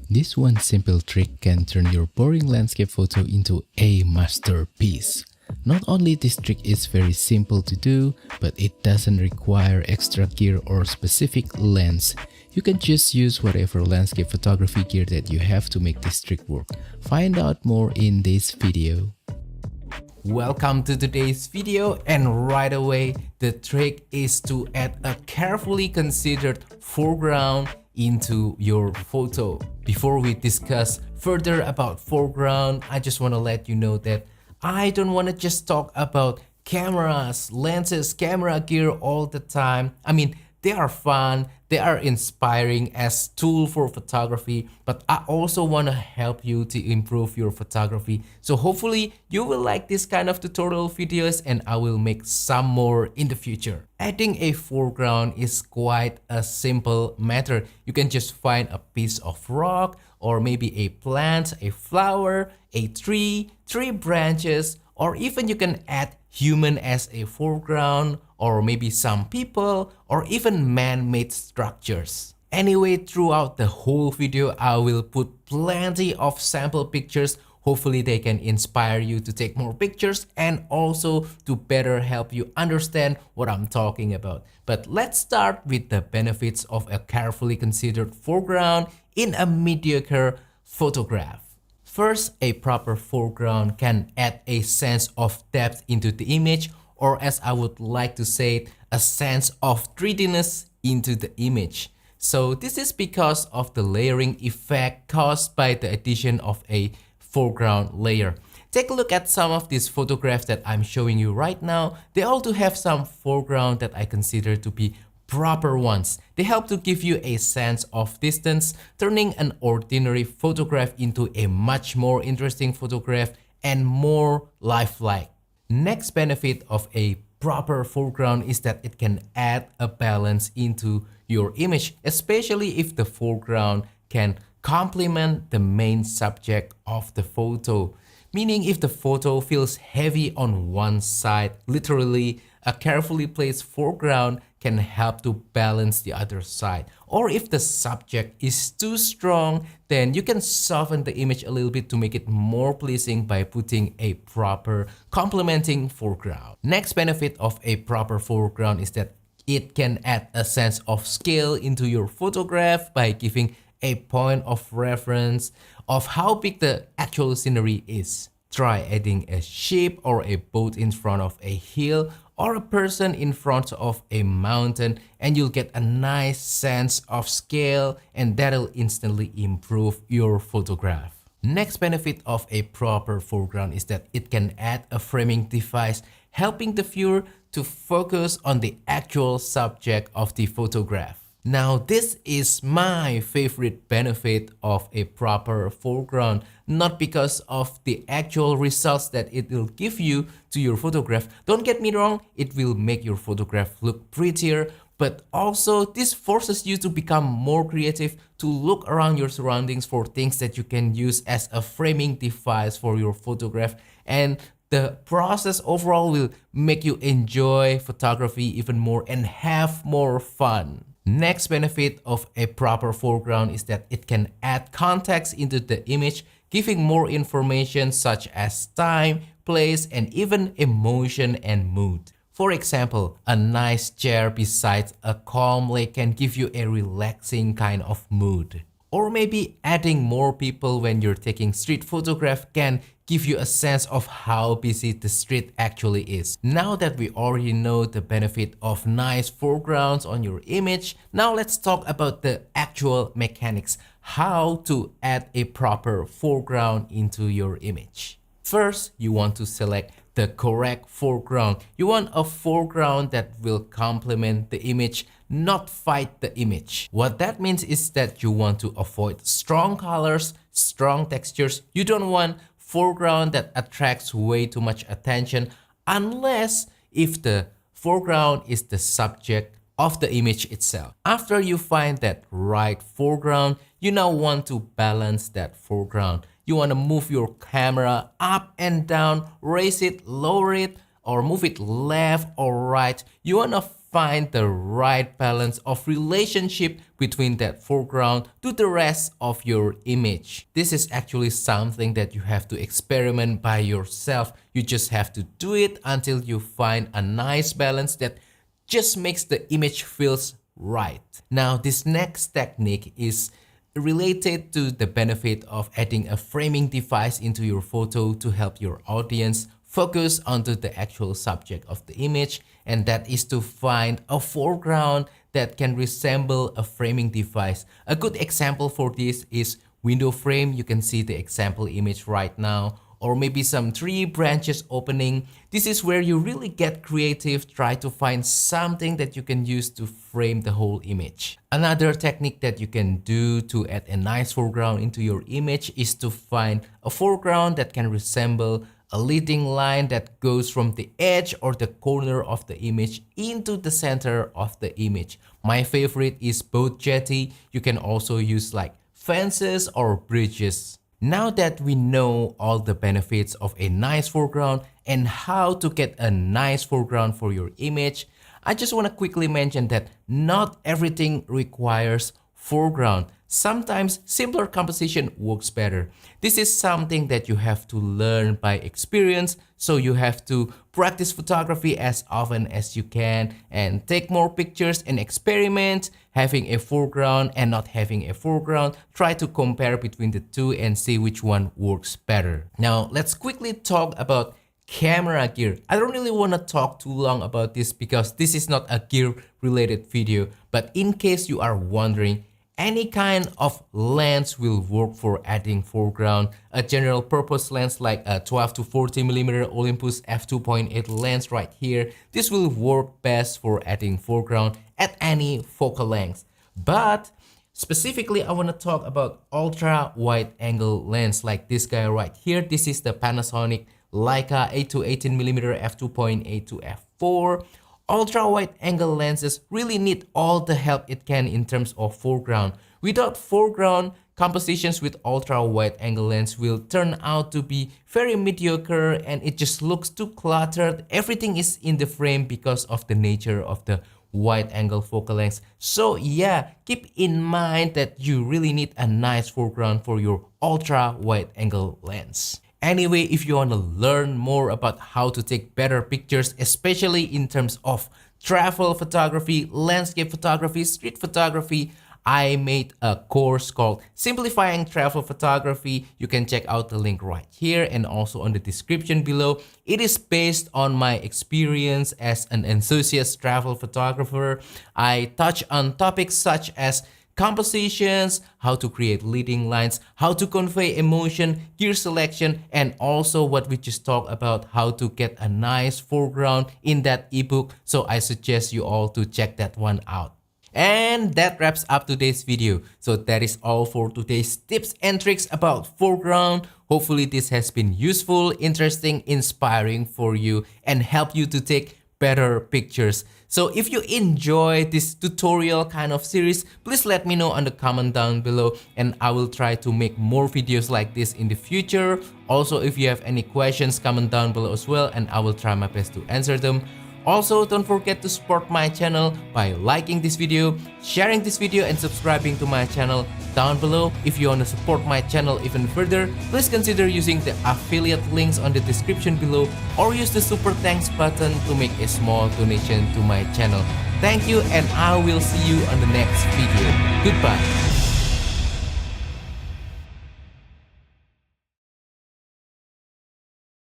This one simple trick can turn your boring landscape photo into a masterpiece. Not only this trick is very simple to do, but it doesn't require extra gear or specific lens. You can just use whatever landscape photography gear that you have to make this trick work. Find out more in this video. Welcome to today's video, and right away the trick is to add a carefully considered foreground into your photo. Before we discuss further about foreground, I just want to let you know that I don't want to just talk about cameras, lenses, camera gear all the time. I mean, they are fun, they are inspiring as tool for photography, but I also want to help you to improve your photography. So hopefully you will like this kind of tutorial videos, and I will make some more in the future. Adding a foreground is quite a simple matter. You can just find a piece of rock, or maybe a plant, a flower, a tree, tree branches, or even you can add human as a foreground, or maybe some people, or even man-made structures. Anyway, throughout the whole video, I will put plenty of sample pictures. Hopefully they can inspire you to take more pictures and also to better help you understand what I'm talking about. But let's start with the benefits of a carefully considered foreground in a mediocre photograph. First, a proper foreground can add a sense of depth into the image, or as I would like to say it, a sense of 3Dness into the image. So this is because of the layering effect caused by the addition of a foreground layer. Take a look at some of these photographs that I'm showing you right now. They all do have some foreground that I consider to be proper ones. They help to give you a sense of distance, turning an ordinary photograph into a much more interesting photograph and more lifelike. Next benefit of a proper foreground is that it can add a balance into your image, especially if the foreground can complement the main subject of the photo. Meaning if the photo feels heavy on one side, literally, a carefully placed foreground can help to balance the other side. Or if the subject is too strong, then you can soften the image a little bit to make it more pleasing by putting a proper complementing foreground. Next benefit of a proper foreground is that it can add a sense of scale into your photograph by giving a point of reference of how big the actual scenery is. Try adding a ship or a boat in front of a hill, or a person in front of a mountain, and you'll get a nice sense of scale, and that'll instantly improve your photograph. Next benefit of a proper foreground is that it can add a framing device, helping the viewer to focus on the actual subject of the photograph. Now this is my favorite benefit of a proper foreground, not because of the actual results that it will give you to your photograph. Don't get me wrong, it will make your photograph look prettier, but also this forces you to become more creative, to look around your surroundings for things that you can use as a framing device for your photograph, and the process overall will make you enjoy photography even more and have more fun. Next benefit of a proper foreground is that it can add context into the image, giving more information such as time, place, and even emotion and mood. For example, a nice chair beside a calm lake can give you a relaxing kind of mood. Or maybe adding more people when you're taking street photograph can give you a sense of how busy the street actually is. Now that we already know the benefit of nice foregrounds on your image, now let's talk about the actual mechanics, how to add a proper foreground into your image. First, you want to select the correct foreground. You want a foreground that will complement the image, not fight the image. What that means is that you want to avoid strong colors, strong textures. You don't want foreground that attracts way too much attention, unless if the foreground is the subject of the image itself. After you find that right foreground, you now want to balance that foreground. You want to move your camera up and down, raise it, lower it, or move it left or right. You want to find the right balance of relationship between that foreground to the rest of your image. This is actually something that you have to experiment by yourself. You just have to do it until you find a nice balance that just makes the image feels right. Now, this next technique is related to the benefit of adding a framing device into your photo to help your audience focus onto the actual subject of the image, and that is to find a foreground that can resemble a framing device. A good example for this is window frame. You can see the example image right now, or maybe some tree branches opening. This is where you really get creative, try to find something that you can use to frame the whole image. Another technique that you can do to add a nice foreground into your image is to find a foreground that can resemble a leading line that goes from the edge or the corner of the image into the center of the image. My favorite is boat jetty. You can also use like fences or bridges. Now that we know all the benefits of a nice foreground and how to get a nice foreground for your image, I just want to quickly mention that not everything requires foreground. Sometimes simpler composition works better. This is something that you have to learn by experience, so you have to practice photography as often as you can and take more pictures and experiment having a foreground and not having a foreground. Try to compare between the two and see which one works better. Now, let's quickly talk about camera gear. I don't really want to talk too long about this because this is not a gear related video, but in case you are wondering, any kind of lens will work for adding foreground. A general purpose lens like a 12 to 40mm Olympus f2.8 lens right here, this will work best for adding foreground at any focal length. But specifically, I want to talk about ultra wide angle lens like this guy right here. This is the Panasonic Leica 8 to 18mm f2.8 to f4. Ultra wide angle lenses really need all the help it can in terms of foreground. Without foreground, compositions with ultra wide angle lens will turn out to be very mediocre and it just looks too cluttered. Everything is in the frame because of the nature of the wide angle focal length. So yeah, keep in mind that you really need a nice foreground for your ultra wide angle lens. Anyway, if you want to learn more about how to take better pictures, especially in terms of travel photography, landscape photography, street photography, I made a course called Simplifying Travel Photography. You can check out the link right here and also on the description below. It is based on my experience as an enthusiast travel photographer. I touch on topics such as compositions, how to create leading lines, how to convey emotion, gear selection, and also what we just talked about, how to get a nice foreground in that ebook. So I suggest you all to check that one out. And that wraps up today's video. So that is all for today's tips and tricks about foreground. Hopefully this has been useful, interesting, inspiring for you and help you to take better pictures. So if you enjoy this tutorial kind of series, please let me know on the comment down below and I will try to make more videos like this in the future. Also, if you have any questions, comment down below as well and I will try my best to answer them. Also, don't forget to support my channel by liking this video, sharing this video and subscribing to my channel down below. If you want to support my channel even further, please consider using the affiliate links on the description below or use the super thanks button to make a small donation to my channel. Thank you and I will see you on the next video. Goodbye.